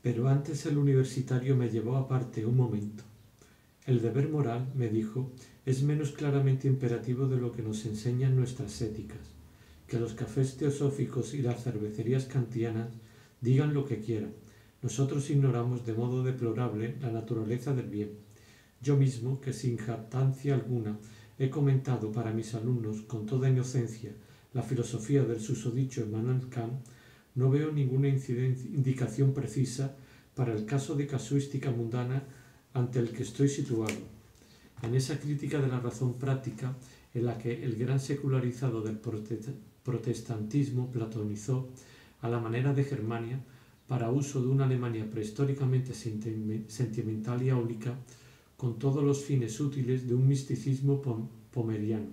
Pero antes el universitario me llevó aparte un momento. El deber moral, me dijo, es menos claramente imperativo de lo que nos enseñan nuestras éticas. Que los cafés teosóficos y las cervecerías kantianas digan lo que quieran. Nosotros ignoramos de modo deplorable la naturaleza del bien. Yo mismo, que sin jactancia alguna he comentado para mis alumnos con toda inocencia la filosofía del susodicho Immanuel Kant, no veo ninguna indicación precisa para el caso de casuística mundana ante el que estoy situado. En esa crítica de la razón práctica, en la que el gran secularizado del protestantismo platonizó, a la manera de Germania, para uso de una Alemania prehistóricamente sentimental y áulica, con todos los fines útiles de un misticismo pomeriano.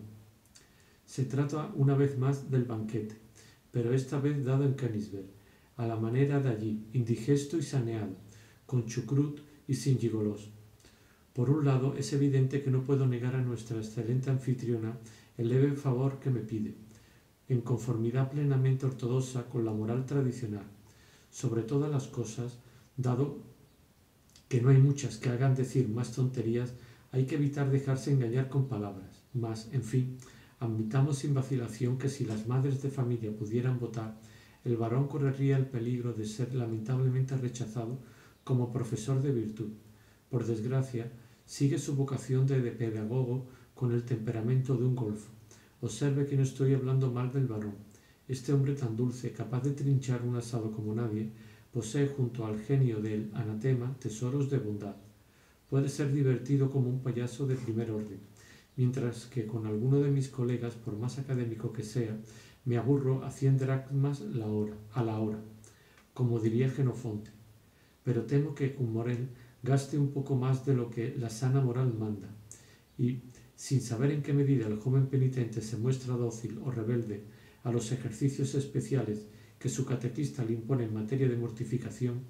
Se trata una vez más del banquete, pero esta vez dado en Königsberg, a la manera de allí, indigesto y saneado, con chucrut y sin gigolos. Por un lado, es evidente que no puedo negar a nuestra excelente anfitriona el leve favor que me pide, en conformidad plenamente ortodoxa con la moral tradicional. Sobre todas las cosas, dado que no hay muchas que hagan decir más tonterías, hay que evitar dejarse engañar con palabras. Mas, en fin, admitamos sin vacilación que si las madres de familia pudieran votar, el varón correría el peligro de ser lamentablemente rechazado como profesor de virtud. Por desgracia, sigue su vocación de pedagogo con el temperamento de un golfo. Observe que no estoy hablando mal del varón. Este hombre tan dulce, capaz de trinchar un asado como nadie, posee junto al genio del anatema tesoros de bondad. Puede ser divertido como un payaso de primer orden, mientras que con alguno de mis colegas, por más académico que sea, me aburro a 100 dracmas a la hora, como diría Genofonte. Pero temo que con Morel gaste un poco más de lo que la sana moral manda, y, sin saber en qué medida el joven penitente se muestra dócil o rebelde a los ejercicios especiales que su catequista le impone en materia de mortificación,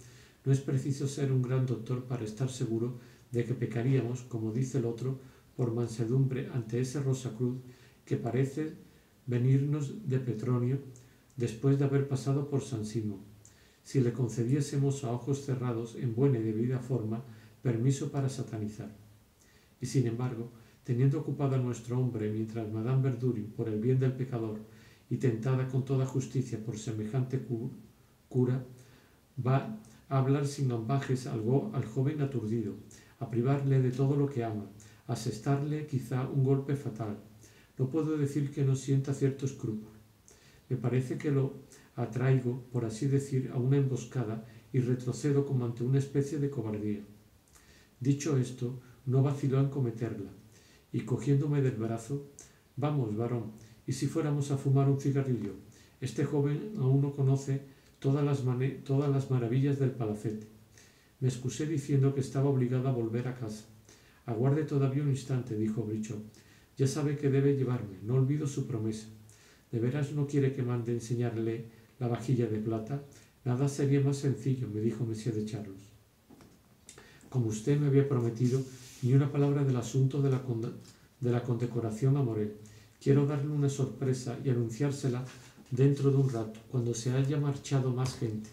no es preciso ser un gran doctor para estar seguro de que pecaríamos, como dice el otro, por mansedumbre ante ese Rosacruz que parece venirnos de Petronio después de haber pasado por San Simón, si le concediésemos a ojos cerrados, en buena y debida forma, permiso para satanizar. Y sin embargo, teniendo ocupado a nuestro hombre mientras Madame Verdurin, por el bien del pecador, y tentada con toda justicia por semejante cura, va a hablar sin ambajes al joven aturdido, a privarle de todo lo que ama, a asestarle quizá un golpe fatal. No puedo decir que no sienta cierto escrúpulo. Me parece que lo atraigo, por así decir, a una emboscada y retrocedo como ante una especie de cobardía. Dicho esto, no vaciló en cometerla, y cogiéndome del brazo, vamos, varón, ¿y si fuéramos a fumar un cigarrillo? Este joven aún no conoce todas las maravillas del palacete. Me excusé diciendo que estaba obligado a volver a casa. Aguarde todavía un instante, dijo Brichot. Ya sabe que debe llevarme, no olvido su promesa. ¿De veras no quiere que mande enseñarle la vajilla de plata? Nada sería más sencillo, me dijo Monsieur de Charlus. Como usted me había prometido, ni una palabra del asunto de la condecoración a Morel. Quiero darle una sorpresa y anunciársela dentro de un rato, cuando se haya marchado más gente.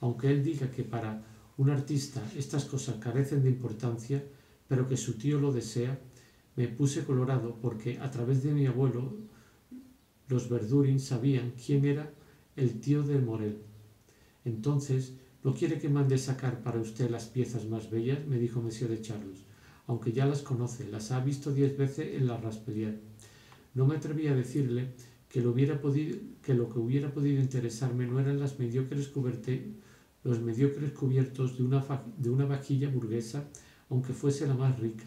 Aunque él diga que para un artista estas cosas carecen de importancia, pero que su tío lo desea, me puse colorado porque a través de mi abuelo los Verdurin sabían quién era el tío de Morel. Entonces, ¿no quiere que mande sacar para usted las piezas más bellas?, me dijo Monsieur de Charlus, aunque ya las conoce, las ha visto 10 veces en la Raspelier. No me atreví a decirle que lo que hubiera podido interesarme no eran los mediocres cubiertos de una vajilla burguesa, aunque fuese la más rica,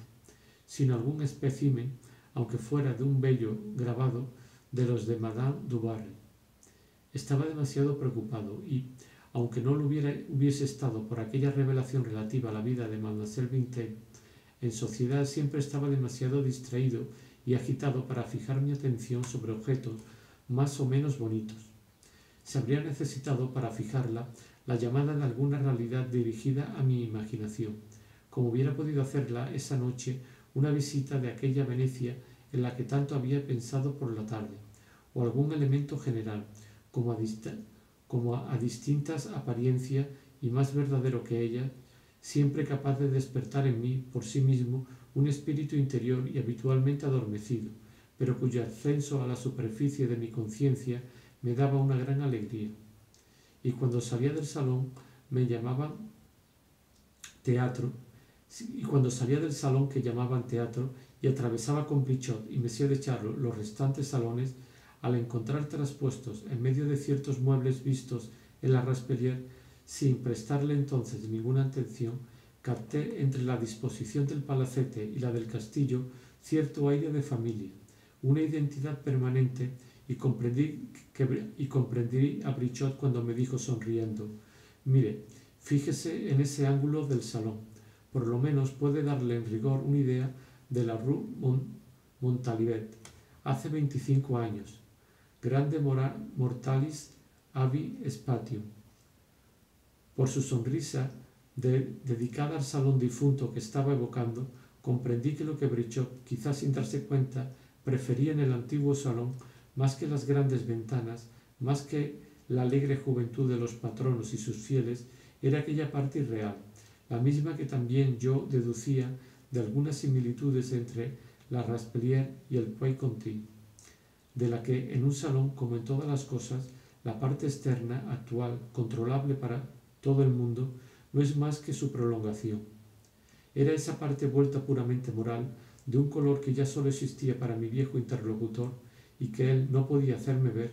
sino algún espécimen, aunque fuera de un bello grabado, de los de Madame du Barry. Estaba demasiado preocupado y, aunque no lo hubiese estado por aquella revelación relativa a la vida de Mademoiselle Vintel, en sociedad siempre estaba demasiado distraído y agitado para fijar mi atención sobre objetos más o menos bonitos. Se habría necesitado para fijarla la llamada de alguna realidad dirigida a mi imaginación, como hubiera podido hacerla esa noche una visita de aquella Venecia en la que tanto había pensado por la tarde, o algún elemento general, como a distintas apariencias y más verdadero que ella, siempre capaz de despertar en mí, por sí mismo, un espíritu interior y habitualmente adormecido, pero cuyo ascenso a la superficie de mi conciencia me daba una gran alegría. Y cuando salía del salón me llamaban teatro, y cuando salía del salón que llamaban teatro y atravesaba con Brichot y Monsieur de Charlot los restantes salones, al encontrar traspuestos en medio de ciertos muebles vistos en la Raspelier, sin prestarle entonces ninguna atención, capté entre la disposición del palacete y la del castillo cierto aire de familia, una identidad permanente, y comprendí a Brichot cuando me dijo sonriendo: «Mire, fíjese en ese ángulo del salón, por lo menos puede darle en rigor una idea de la Rue Montalivet, hace 25 años, grande mortalis abi spatium». Por su sonrisa, dedicada al salón difunto que estaba evocando, comprendí que lo que Brichot, quizás sin darse cuenta, prefería en el antiguo salón, más que las grandes ventanas, más que la alegre juventud de los patronos y sus fieles, era aquella parte irreal, la misma que también yo deducía de algunas similitudes entre la Raspelier y el Puy-Conti, de la que en un salón, como en todas las cosas, la parte externa, actual, controlable para todo el mundo, no es más que su prolongación. Era esa parte vuelta puramente moral, de un color que ya solo existía para mi viejo interlocutor y que él no podía hacerme ver,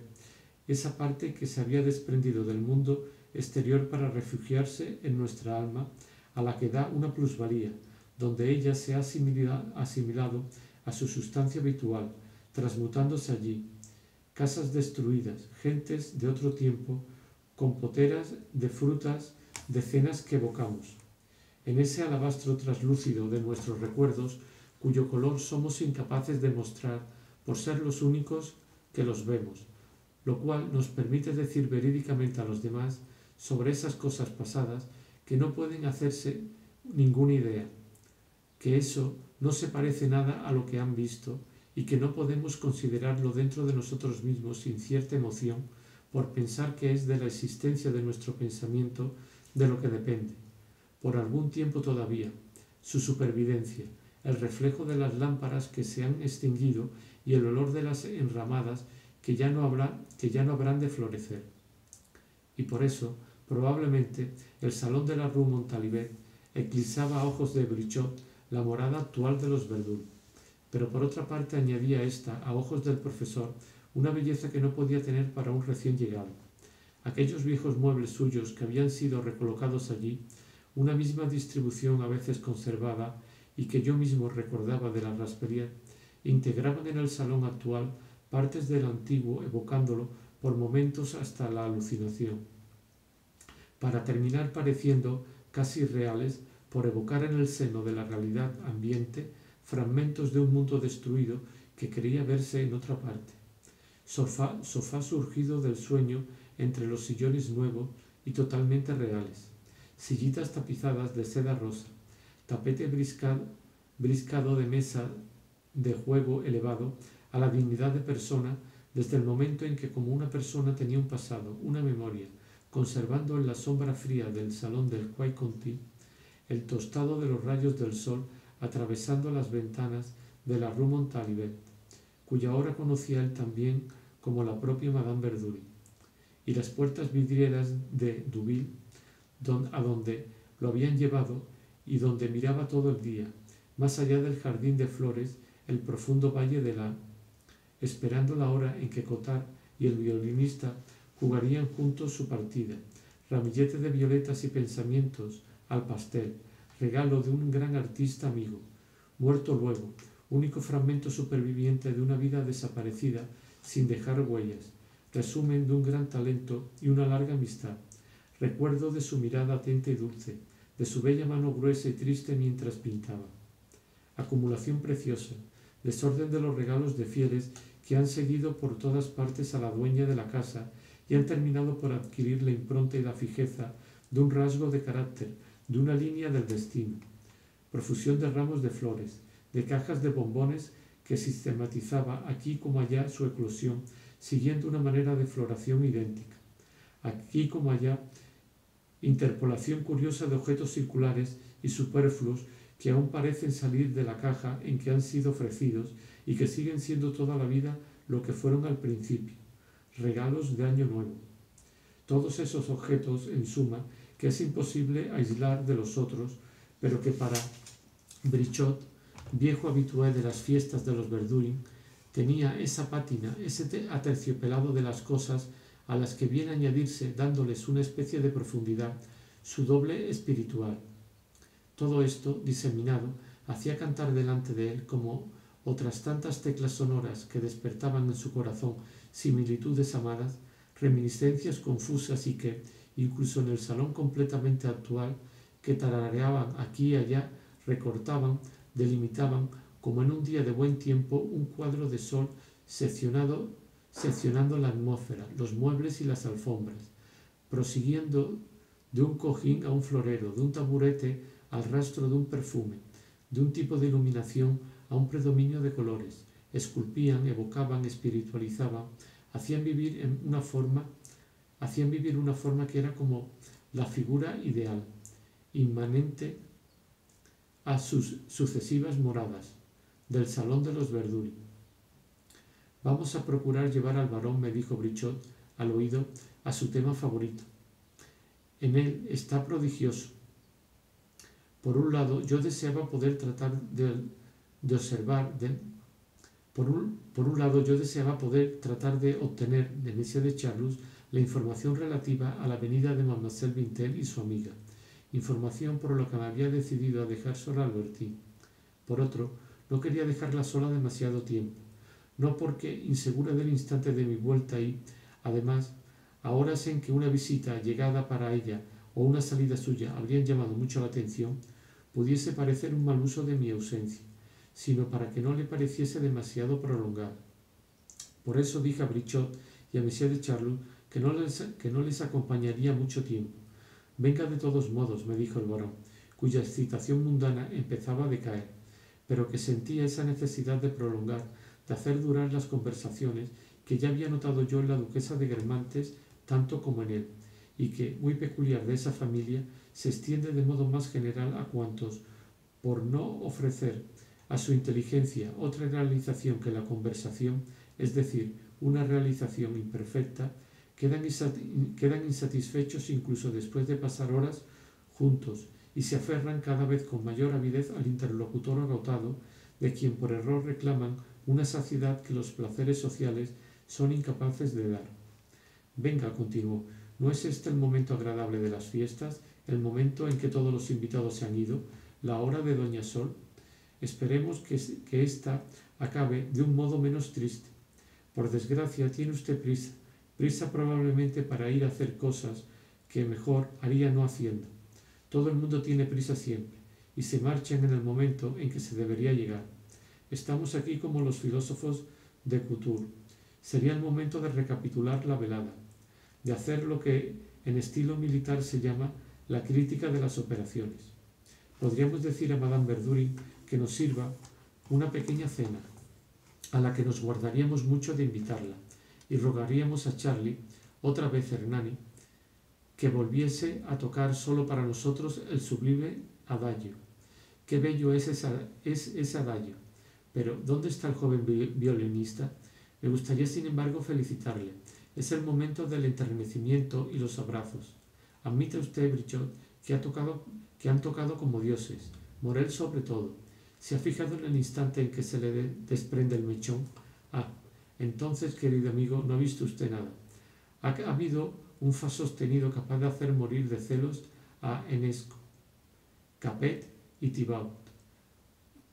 esa parte que se había desprendido del mundo exterior para refugiarse en nuestra alma, a la que da una plusvalía, donde ella se ha asimilado a su sustancia habitual, transmutándose allí. Casas destruidas, gentes de otro tiempo, compoteras de frutas, de cenas que evocamos. En ese alabastro traslúcido de nuestros recuerdos, cuyo color somos incapaces de mostrar por ser los únicos que los vemos, lo cual nos permite decir verídicamente a los demás sobre esas cosas pasadas que no pueden hacerse ninguna idea, que eso no se parece nada a lo que han visto y que no podemos considerarlo dentro de nosotros mismos sin cierta emoción por pensar que es de la existencia de nuestro pensamiento de lo que depende, por algún tiempo todavía, su supervivencia, el reflejo de las lámparas que se han extinguido y el olor de las enramadas que ya no habrán de florecer. Y por eso, probablemente, el salón de la Rue Montalivet eclipsaba a ojos de Brichot la morada actual de los Verdun, pero por otra parte añadía ésta, a ojos del profesor, una belleza que no podía tener para un recién llegado. Aquellos viejos muebles suyos que habían sido recolocados allí, una misma distribución a veces conservada y que yo mismo recordaba de la Raspelier, integraban en el salón actual partes del antiguo, evocándolo por momentos hasta la alucinación, para terminar pareciendo casi reales por evocar en el seno de la realidad ambiente fragmentos de un mundo destruido que creía verse en otra parte. Sofá surgido del sueño entre los sillones nuevos y totalmente reales, sillitas tapizadas de seda rosa, tapete briscado de mesa de juego elevado a la dignidad de persona desde el momento en que como una persona tenía un pasado, una memoria, conservando en la sombra fría del salón del Quai Conti el tostado de los rayos del sol atravesando las ventanas de la Rue Montalivet, cuya hora conocía él también como la propia Madame Verdury, y las puertas vidrieras de Deauville, a donde lo habían llevado y donde miraba todo el día, más allá del jardín de flores, el profundo valle de la, esperando la hora en que Cottard y el violinista jugarían juntos su partida, ramillete de violetas y pensamientos al pastel, regalo de un gran artista amigo, muerto luego, único fragmento superviviente de una vida desaparecida sin dejar huellas, resumen de un gran talento y una larga amistad, recuerdo de su mirada atenta y dulce, de su bella mano gruesa y triste mientras pintaba. Acumulación preciosa, desorden de los regalos de fieles que han seguido por todas partes a la dueña de la casa y han terminado por adquirir la impronta y la fijeza de un rasgo de carácter, de una línea del destino. Profusión de ramos de flores, de cajas de bombones que sistematizaba aquí como allá su eclosión, siguiendo una manera de floración idéntica. Aquí como allá, interpolación curiosa de objetos circulares y superfluos que aún parecen salir de la caja en que han sido ofrecidos y que siguen siendo toda la vida lo que fueron al principio, regalos de Año Nuevo. Todos esos objetos, en suma, que es imposible aislar de los otros, pero que para Brichot, viejo habitué de las fiestas de los Verdurin, tenía esa pátina, ese aterciopelado de las cosas a las que viene a añadirse, dándoles una especie de profundidad, su doble espiritual. Todo esto, diseminado, hacía cantar delante de él como otras tantas teclas sonoras que despertaban en su corazón similitudes amadas, reminiscencias confusas y que, incluso en el salón completamente actual, que tarareaban aquí y allá, recortaban, delimitaban, como en un día de buen tiempo, un cuadro de sol seccionando la atmósfera, los muebles y las alfombras, prosiguiendo de un cojín a un florero, de un taburete al rastro de un perfume, de un tipo de iluminación a un predominio de colores, esculpían, evocaban, espiritualizaban, hacían vivir una forma que era como la figura ideal, inmanente a sus sucesivas moradas, del salón de los Verdurin. Vamos a procurar llevar al varón, me dijo Brichot al oído, a su tema favorito. En él está prodigioso. Por un lado, yo deseaba poder tratar de observar, por un lado, yo deseaba poder tratar de obtener de Monsieur de Charlus la información relativa a la venida de Mademoiselle Bintel y su amiga, información por la que me había decidido a dejar sola a Albertine. Por otro, no quería dejarla sola demasiado tiempo, no porque, insegura del instante de mi vuelta y, además, a horas en que una visita llegada para ella o una salida suya habrían llamado mucho la atención, pudiese parecer un mal uso de mi ausencia, sino para que no le pareciese demasiado prolongada. Por eso dije a Brichot y a Monsieur de Charlus que no les acompañaría mucho tiempo. Venga de todos modos, me dijo el varón, cuya excitación mundana empezaba a decaer, pero que sentía esa necesidad de prolongar, de hacer durar las conversaciones que ya había notado yo en la duquesa de Guermantes tanto como en él, y que, muy peculiar de esa familia, se extiende de modo más general a cuantos, por no ofrecer a su inteligencia otra realización que la conversación, es decir, una realización imperfecta, quedan insatisfechos incluso después de pasar horas juntos y se aferran cada vez con mayor avidez al interlocutor agotado, de quien por error reclaman una saciedad que los placeres sociales son incapaces de dar. Venga, continuó, ¿no es este el momento agradable de las fiestas, el momento en que todos los invitados se han ido, la hora de Doña Sol? Esperemos que ésta acabe de un modo menos triste. Por desgracia, tiene usted prisa probablemente para ir a hacer cosas que mejor haría no haciendo. Todo el mundo tiene prisa siempre, y se marchan en el momento en que se debería llegar. Estamos aquí como los filósofos de Couture. Sería el momento de recapitular la velada, de hacer lo que en estilo militar se llama la crítica de las operaciones. Podríamos decir a Madame Verdurin que nos sirva una pequeña cena, a la que nos guardaríamos mucho de invitarla, y rogaríamos a Charlie, otra vez Hernani, que volviese a tocar solo para nosotros el sublime adagio. Qué bello es ese adagio. Pero, ¿dónde está el joven violinista? Me gustaría, sin embargo, felicitarle. Es el momento del enternecimiento y los abrazos. Admite usted, Brichot, que han tocado como dioses, Morel sobre todo. ¿Se ha fijado en el instante en que se le desprende el mechón? Ah, entonces, querido amigo, no ha visto usted nada. Ha habido un fa sostenido capaz de hacer morir de celos a Enesco, Capet y Thibaut.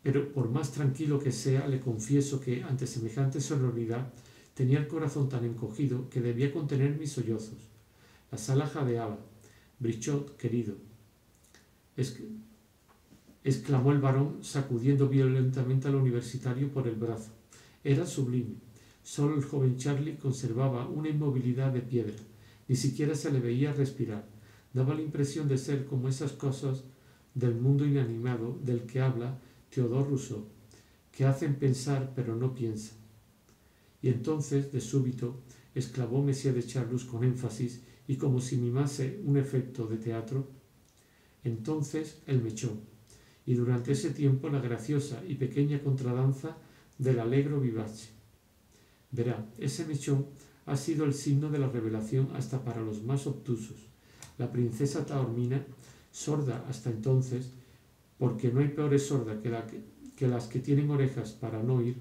Pero por más tranquilo que sea, le confieso que, ante semejante sonoridad, tenía el corazón tan encogido que debía contener mis sollozos. La sala jadeaba. Brichot, querido, exclamó el varón, sacudiendo violentamente al universitario por el brazo. Era sublime. Solo el joven Charlie conservaba una inmovilidad de piedra. Ni siquiera se le veía respirar. Daba la impresión de ser como esas cosas del mundo inanimado del que habla Theodore Rousseau, que hacen pensar pero no piensan. Y entonces, de súbito, exclamó Monsieur de Charlus con énfasis y como si mimase un efecto de teatro. Entonces el mechón, y durante ese tiempo la graciosa y pequeña contradanza del allegro vivace. Verá, ese mechón ha sido el signo de la revelación hasta para los más obtusos. La princesa Taormina, sorda hasta entonces, porque no hay peores sorda que las que tienen orejas para no oír,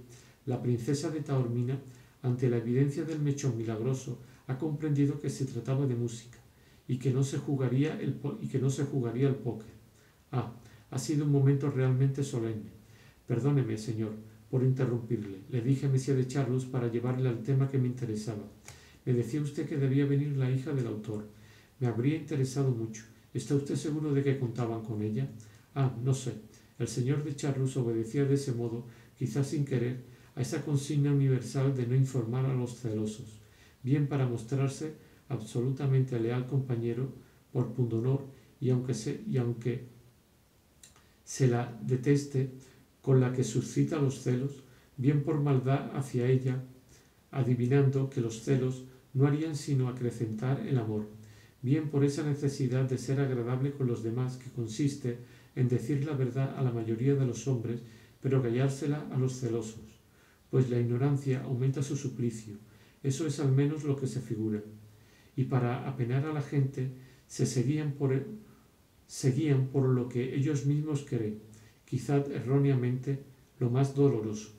la princesa de Taormina, ante la evidencia del mechón milagroso, ha comprendido que se trataba de música y que no se jugaría el póker. Ah, ha sido un momento realmente solemne. Perdóneme, señor, por interrumpirle. Le dije a Monsieur de Charlus para llevarle al tema que me interesaba. Me decía usted que debía venir la hija del autor. Me habría interesado mucho. ¿Está usted seguro de que contaban con ella? Ah, no sé. El señor de Charlus obedecía de ese modo, quizás sin querer, a esa consigna universal de no informar a los celosos, bien para mostrarse absolutamente leal compañero por pundonor y aunque se la deteste con la que suscita los celos, bien por maldad hacia ella, adivinando que los celos no harían sino acrecentar el amor, bien por esa necesidad de ser agradable con los demás que consiste en decir la verdad a la mayoría de los hombres, pero callársela a los celosos, pues la ignorancia aumenta su suplicio, eso es al menos lo que se figura, y para apenar a la gente se seguían por lo que ellos mismos creen, quizá erróneamente, lo más doloroso.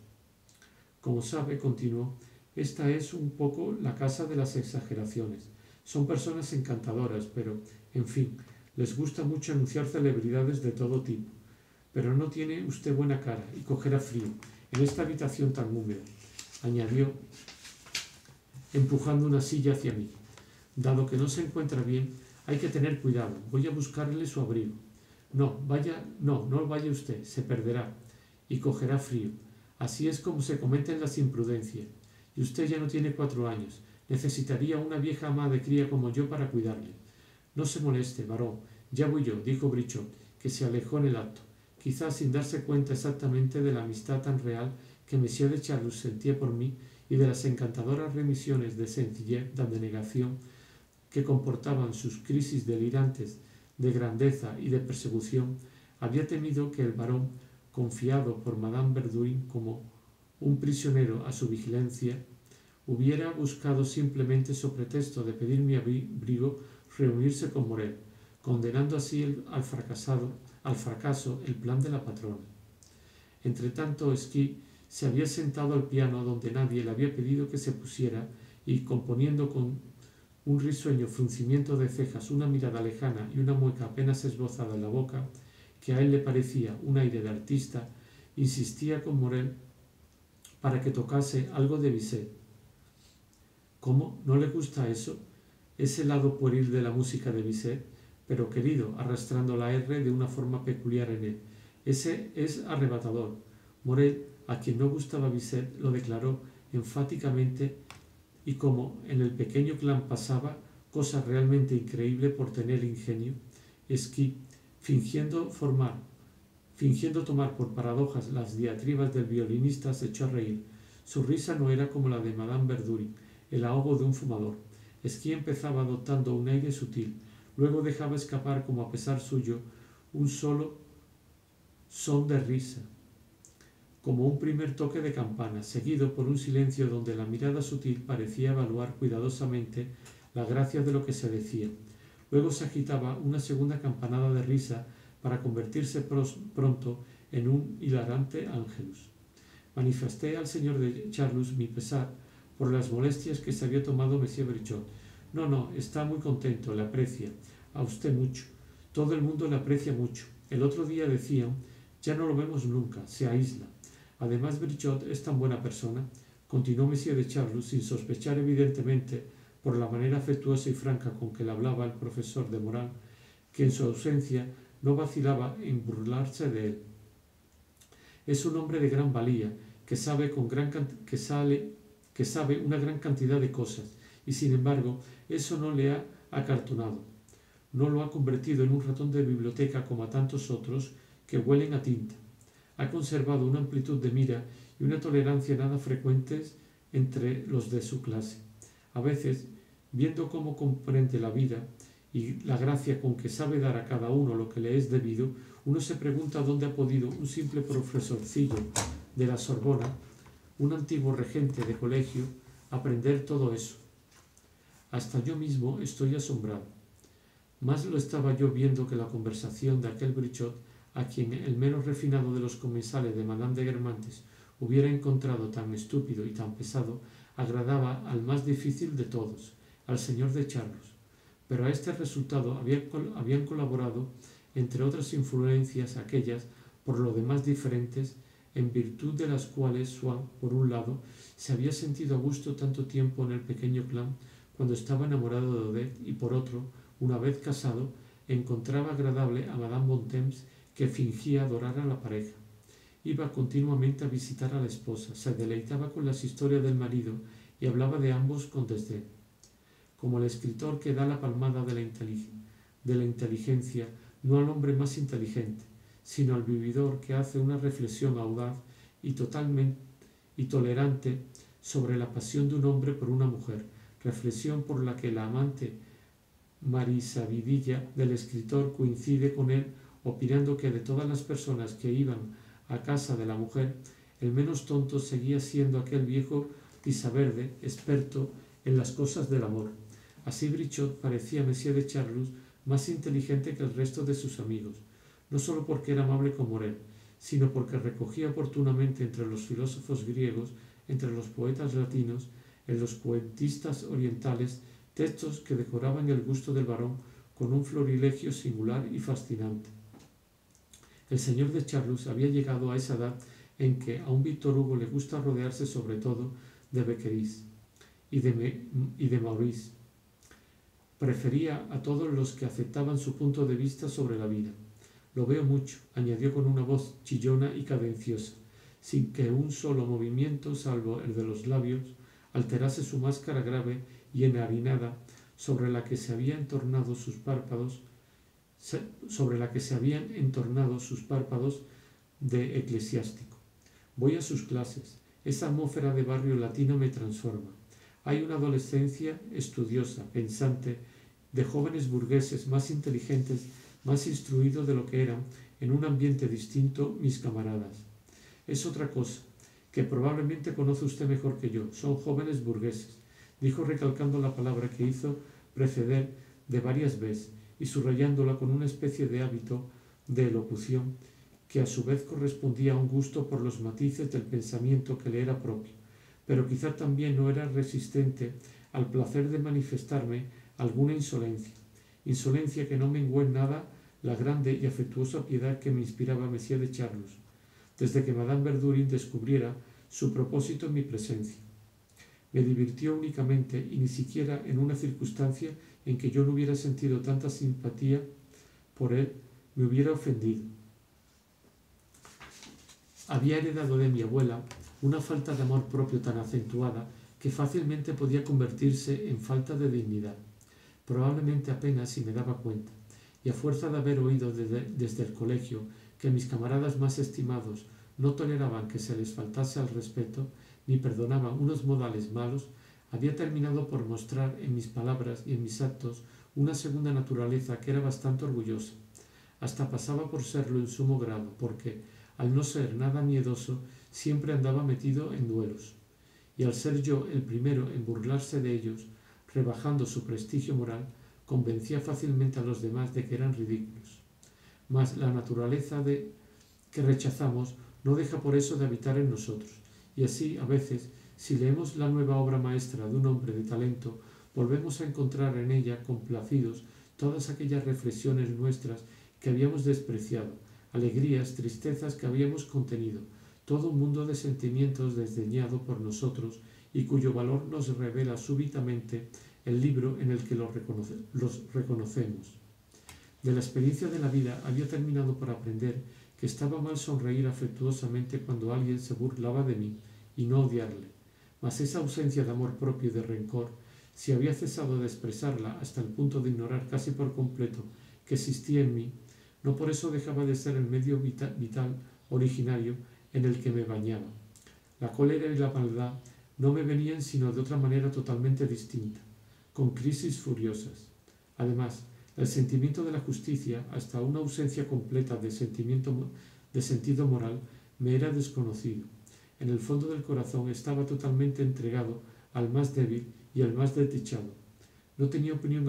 Como sabe, continuó, esta es un poco la casa de las exageraciones. Son personas encantadoras, pero, en fin, les gusta mucho anunciar celebridades de todo tipo. Pero no tiene usted buena cara y cogerá frío en esta habitación tan húmeda, añadió, empujando una silla hacia mí. Dado que no se encuentra bien, hay que tener cuidado. Voy a buscarle su abrigo. No vaya usted, se perderá y cogerá frío. Así es como se cometen las imprudencias. Y usted ya no tiene 4 años. Necesitaría una vieja ama de cría como yo para cuidarle. No se moleste, varón. Ya voy yo, dijo Brichot, que se alejó en el acto, quizás sin darse cuenta exactamente de la amistad tan real que Monsieur de Charlus sentía por mí y de las encantadoras remisiones de sencillez, de abnegación que comportaban sus crisis delirantes de grandeza y de persecución. Había temido que el varón, confiado por Madame Verdurin como un prisionero a su vigilancia, hubiera buscado simplemente so pretexto de pedir mi abrigo reunirse con Morel, condenando así al fracaso el plan de la patrona. Entretanto, Esquí se había sentado al piano donde nadie le había pedido que se pusiera y, componiendo con un risueño fruncimiento de cejas, una mirada lejana y una mueca apenas esbozada en la boca, que a él le parecía un aire de artista, insistía con Morel para que tocase algo de Bizet. ¿Cómo? ¿No le gusta eso? Ese lado pueril de la música de Bizet, pero querido, arrastrando la R de una forma peculiar en él. Ese es arrebatador. Morel, a quien no gustaba Bizet, lo declaró enfáticamente y como en el pequeño clan pasaba, cosa realmente increíble por tener ingenio, Esquí, fingiendo tomar por paradojas las diatribas del violinista, se echó a reír. Su risa no era como la de Madame Verdurin, el ahogo de un fumador. Esquí empezaba adoptando un aire sutil, luego dejaba escapar como a pesar suyo un solo son de risa, como un primer toque de campana, seguido por un silencio donde la mirada sutil parecía evaluar cuidadosamente la gracia de lo que se decía. Luego se agitaba una segunda campanada de risa para convertirse pronto en un hilarante ángelus. Manifesté al señor de Charlus mi pesar por las molestias que se había tomado Monsieur Brichot. No, está muy contento, le aprecia, a usted mucho. Todo el mundo le aprecia mucho. El otro día decían, ya no lo vemos nunca, se aísla. Además, Brichot es tan buena persona, continuó Monsieur de Charlus, sin sospechar evidentemente, por la manera afectuosa y franca con que le hablaba el profesor de moral, que en su ausencia no vacilaba en burlarse de él. Es un hombre de gran valía, que sabe una gran cantidad de cosas, y sin embargo, eso no le ha acartonado. No lo ha convertido en un ratón de biblioteca como a tantos otros que huelen a tinta. Ha conservado una amplitud de mira y una tolerancia nada frecuentes entre los de su clase. A veces Viendo cómo comprende la vida y la gracia con que sabe dar a cada uno lo que le es debido, uno se pregunta dónde ha podido un simple profesorcillo de la Sorbona, un antiguo regente de colegio, aprender todo eso. Hasta yo mismo estoy asombrado. Más lo estaba yo viendo que la conversación de aquel Brichot, a quien el menos refinado de los comensales de Madame de Guermantes hubiera encontrado tan estúpido y tan pesado, agradaba al más difícil de todos, al señor de Charlus. Pero a este resultado habían colaborado, entre otras influencias, aquellas, por lo demás diferentes, en virtud de las cuales Swann, por un lado, se había sentido a gusto tanto tiempo en el pequeño clan cuando estaba enamorado de Odette, y por otro, una vez casado, encontraba agradable a Madame Bontemps, que fingía adorar a la pareja. Iba continuamente a visitar a la esposa, se deleitaba con las historias del marido y hablaba de ambos con desdén. Como el escritor que da la palmada de la inteligencia no al hombre más inteligente, sino al vividor que hace una reflexión audaz y tolerante sobre la pasión de un hombre por una mujer, reflexión por la que la amante marisabidilla del escritor coincide con él, opinando que de todas las personas que iban a casa de la mujer, el menos tonto seguía siendo aquel viejo tisaverde, experto en las cosas del amor. Así Brichot parecía a Monsieur de Charlus más inteligente que el resto de sus amigos, no sólo porque era amable con Morel, sino porque recogía oportunamente entre los filósofos griegos, entre los poetas latinos, en los cuentistas orientales, textos que decoraban el gusto del varón con un florilegio singular y fascinante. El señor de Charlus había llegado a esa edad en que a un Víctor Hugo le gusta rodearse sobre todo de Becquerís y de Maurice. Prefería a todos los que aceptaban su punto de vista sobre la vida. Lo veo mucho, añadió con una voz chillona y cadenciosa, sin que un solo movimiento, salvo el de los labios, alterase su máscara grave y enharinada sobre la que se habían entornado sus párpados de eclesiástico. Voy a sus clases. Esa atmósfera de barrio latino me transforma. Hay una adolescencia estudiosa, pensante, de jóvenes burgueses más inteligentes, más instruidos de lo que eran, en un ambiente distinto, mis camaradas. Es otra cosa, que probablemente conoce usted mejor que yo. Son jóvenes burgueses, dijo recalcando la palabra que hizo preceder de varias veces y subrayándola con una especie de hábito de elocución que a su vez correspondía a un gusto por los matices del pensamiento que le era propio, pero quizá también no era resistente al placer de manifestarme alguna insolencia que no menguó en nada la grande y afectuosa piedad que me inspiraba Monsieur de Charlus, desde que Madame Verdurin descubriera su propósito en mi presencia. Me divirtió únicamente y ni siquiera en una circunstancia en que yo no hubiera sentido tanta simpatía por él me hubiera ofendido. Había heredado de mi abuela una falta de amor propio tan acentuada que fácilmente podía convertirse en falta de dignidad. Probablemente apenas si me daba cuenta, y a fuerza de haber oído desde el colegio que mis camaradas más estimados no toleraban que se les faltase al respeto, ni perdonaban unos modales malos, había terminado por mostrar en mis palabras y en mis actos una segunda naturaleza que era bastante orgullosa. Hasta pasaba por serlo en sumo grado, porque, al no ser nada miedoso, siempre andaba metido en duelos. Y al ser yo el primero en burlarse de ellos, rebajando su prestigio moral, convencía fácilmente a los demás de que eran ridículos. Mas la naturaleza que rechazamos no deja por eso de habitar en nosotros, y así, a veces, si leemos la nueva obra maestra de un hombre de talento, volvemos a encontrar en ella complacidos todas aquellas reflexiones nuestras que habíamos despreciado, alegrías, tristezas que habíamos contenido, todo un mundo de sentimientos desdeñado por nosotros y cuyo valor nos revela súbitamente el libro en el que los reconocemos. De la experiencia de la vida había terminado por aprender que estaba mal sonreír afectuosamente cuando alguien se burlaba de mí y no odiarle, mas esa ausencia de amor propio y de rencor, si había cesado de expresarla hasta el punto de ignorar casi por completo que existía en mí, no por eso dejaba de ser el medio vital originario en el que me bañaba. La cólera y la maldad no me venían sino de otra manera totalmente distinta. con crisis furiosas. Además, el sentimiento de la justicia, hasta una ausencia completa de sentido moral, me era desconocido. En el fondo del corazón estaba totalmente entregado al más débil y al más desdichado. No tenía opinión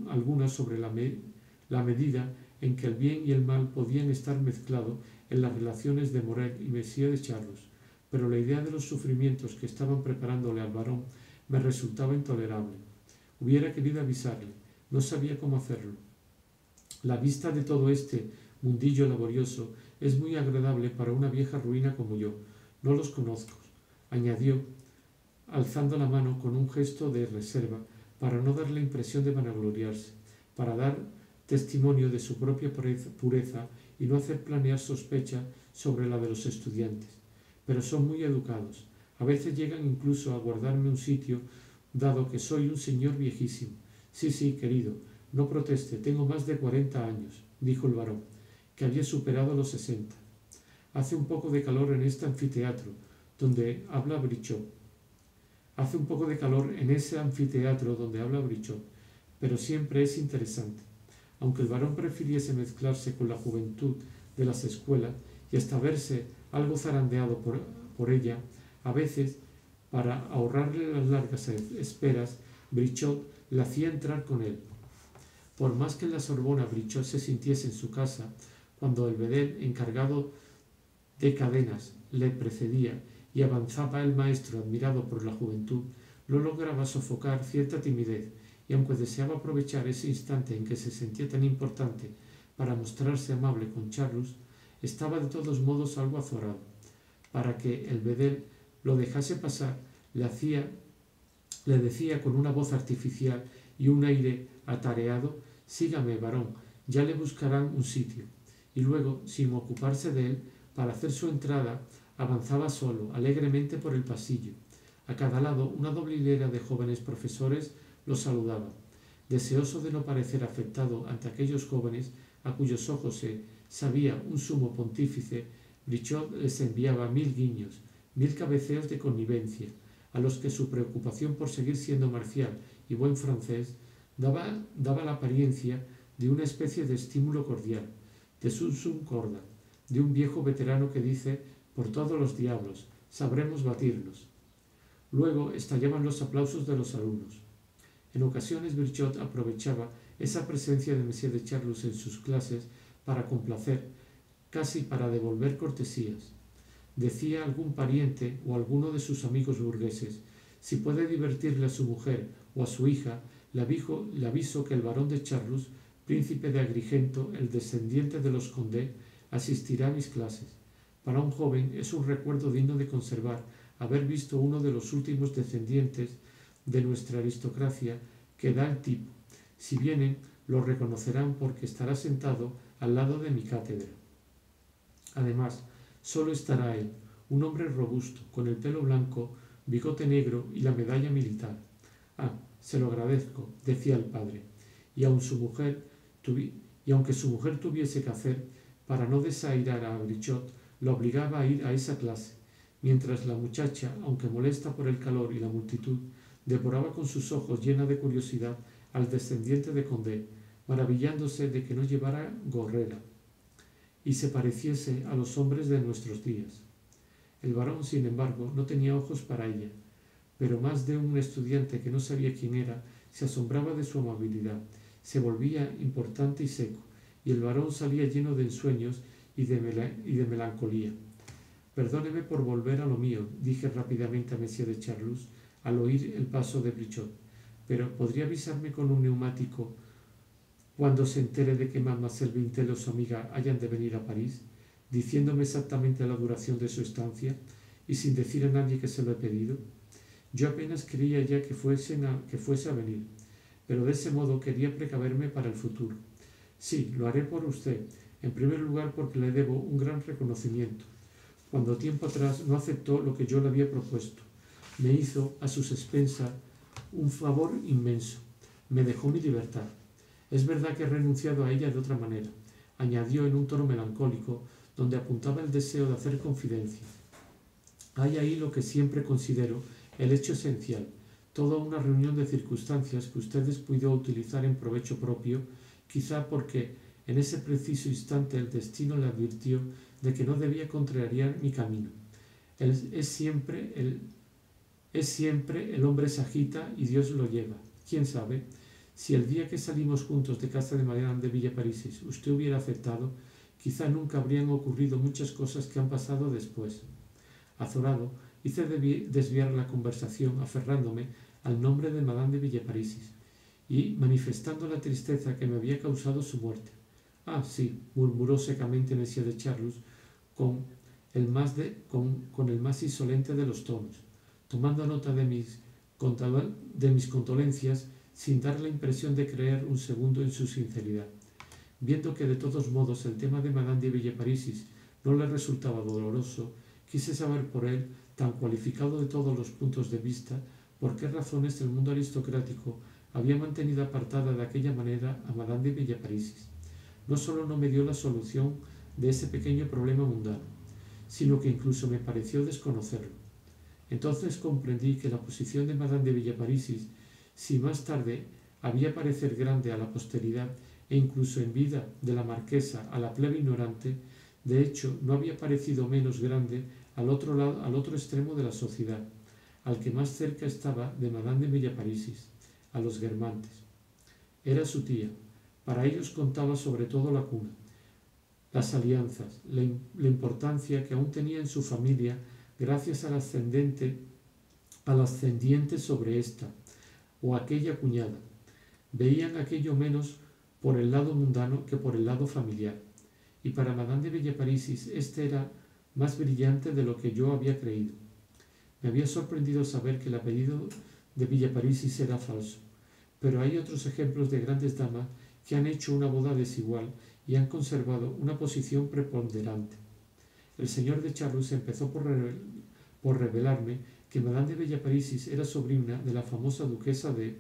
alguna sobre la medida en que el bien y el mal podían estar mezclados en las relaciones de Morel y Monsieur de Charlus, pero la idea de los sufrimientos que estaban preparándole al varón me resultaba intolerable. Hubiera querido avisarle, no sabía cómo hacerlo. La vista de todo este mundillo laborioso es muy agradable para una vieja ruina como yo. No los conozco, añadió, alzando la mano con un gesto de reserva para no dar la impresión de vanagloriarse, para dar testimonio de su propia pureza y no hacer planear sospecha sobre la de los estudiantes. Pero son muy educados. A veces llegan incluso a guardarme un sitio, dado que soy un señor viejísimo. Sí, querido, no proteste, tengo más de 40 años, dijo el varón, que había superado los 60. Hace un poco de calor en este anfiteatro, donde habla Brichot. Hace un poco de calor en ese anfiteatro donde habla Brichot, pero siempre es interesante. Aunque el varón prefiriese mezclarse con la juventud de las escuelas y hasta verse algo zarandeado por ella, a veces, para ahorrarle las largas esperas, Brichot le hacía entrar con él. Por más que en la Sorbona Brichot se sintiese en su casa, cuando el bedel encargado de cadenas le precedía y avanzaba el maestro admirado por la juventud, no lograba sofocar cierta timidez, y aunque deseaba aprovechar ese instante en que se sentía tan importante para mostrarse amable con Charlus, estaba de todos modos algo azorado. Para que el bedel lo dejase pasar, le decía con una voz artificial y un aire atareado: «Sígame, varón, ya le buscarán un sitio». Y luego, sin ocuparse de él, para hacer su entrada, avanzaba solo, alegremente por el pasillo. A cada lado, una doble hilera de jóvenes profesores lo saludaba. Deseoso de no parecer afectado ante aquellos jóvenes a cuyos ojos se sabía un sumo pontífice, Brichot les enviaba 1000 guiños, 1000 cabeceos de connivencia, a los que su preocupación por seguir siendo marcial y buen francés daba la apariencia de una especie de estímulo cordial, de sursum corda, de un viejo veterano que dice: «Por todos los diablos, sabremos batirnos». Luego estallaban los aplausos de los alumnos. En ocasiones Brichot aprovechaba esa presencia de Monsieur de Charlus en sus clases para complacer, casi para devolver cortesías. Decía a algún pariente o a alguno de sus amigos burgueses: «Si puede divertirle a su mujer o a su hija, le aviso que el barón de Charlus, príncipe de Agrigento, el descendiente de los Condé, asistirá a mis clases». Para un joven es un recuerdo digno de conservar haber visto uno de los últimos descendientes de nuestra aristocracia que da el tipo. Si vienen, lo reconocerán porque estará sentado al lado de mi cátedra. Además, solo estará él, un hombre robusto, con el pelo blanco, bigote negro y la medalla militar. «Ah, se lo agradezco», decía el padre, y aunque su mujer tuviese que hacer, para no desairar a Brichot, lo obligaba a ir a esa clase, mientras la muchacha, aunque molesta por el calor y la multitud, devoraba con sus ojos llena de curiosidad al descendiente de Condé, maravillándose de que no llevara gorrera y se pareciese a los hombres de nuestros días. El varón, sin embargo, no tenía ojos para ella, pero más de un estudiante que no sabía quién era se asombraba de su amabilidad, se volvía importante y seco, y el varón salía lleno de ensueños y de melancolía. «Perdóneme por volver a lo mío», dije rápidamente a Monsieur de Charlus al oír el paso de Brichot, «pero ¿podría avisarme con un neumático cuando se entere de que Mademoiselle Bintel o su amiga hayan de venir a París, diciéndome exactamente la duración de su estancia y sin decir a nadie que se lo he pedido? Yo apenas creía ya que fuese a venir, pero de ese modo quería precaverme para el futuro. Sí, lo haré por usted, en primer lugar porque le debo un gran reconocimiento. Cuando tiempo atrás no aceptó lo que yo le había propuesto, me hizo a sus expensas un favor inmenso, me dejó mi libertad. Es verdad que he renunciado a ella de otra manera», añadió en un tono melancólico, donde apuntaba el deseo de hacer confidencias. «Hay ahí lo que siempre considero el hecho esencial. toda una reunión de circunstancias que ustedes pudieron utilizar en provecho propio, quizá porque en ese preciso instante el destino le advirtió de que no debía contrariar mi camino. Es siempre el hombre se agita y Dios lo lleva. ¿Quién sabe? Si el día que salimos juntos de casa de Madame de Villeparisis usted hubiera aceptado, quizá nunca habrían ocurrido muchas cosas que han pasado después. Azorado, hice desviar la conversación aferrándome al nombre de Madame de Villeparisis y manifestando la tristeza que me había causado su muerte. Ah, sí, murmuró secamente Monsieur de Charlus con el más insolente de los tonos, tomando nota de mis condolencias sin dar la impresión de creer un segundo en su sinceridad. Viendo que de todos modos el tema de Madame de Villeparisis no le resultaba doloroso, quise saber por él, tan cualificado de todos los puntos de vista, por qué razones el mundo aristocrático había mantenido apartada de aquella manera a Madame de Villeparisis. No solo no me dio la solución de ese pequeño problema mundano, sino que incluso me pareció desconocerlo. Entonces comprendí que la posición de Madame de Villeparisis, si más tarde había parecer grande a la posteridad e incluso en vida de la marquesa a la plebe ignorante, de hecho no había parecido menos grande al otro extremo de la sociedad, al que más cerca estaba de Madame de Villeparisis, a los Guermantes. Era su tía. Para ellos contaba sobre todo la cuna, las alianzas, la importancia que aún tenía en su familia gracias al ascendiente sobre ésta o aquella cuñada. Veían aquello menos por el lado mundano que por el lado familiar, y para Madame de Villeparisis este era más brillante de lo que yo había creído. Me había sorprendido saber que el apellido de Villeparisis era falso, pero hay otros ejemplos de grandes damas que han hecho una boda desigual y han conservado una posición preponderante. El señor de Charlus empezó por revelarme que Madame de Villeparisis era sobrina de la famosa duquesa de,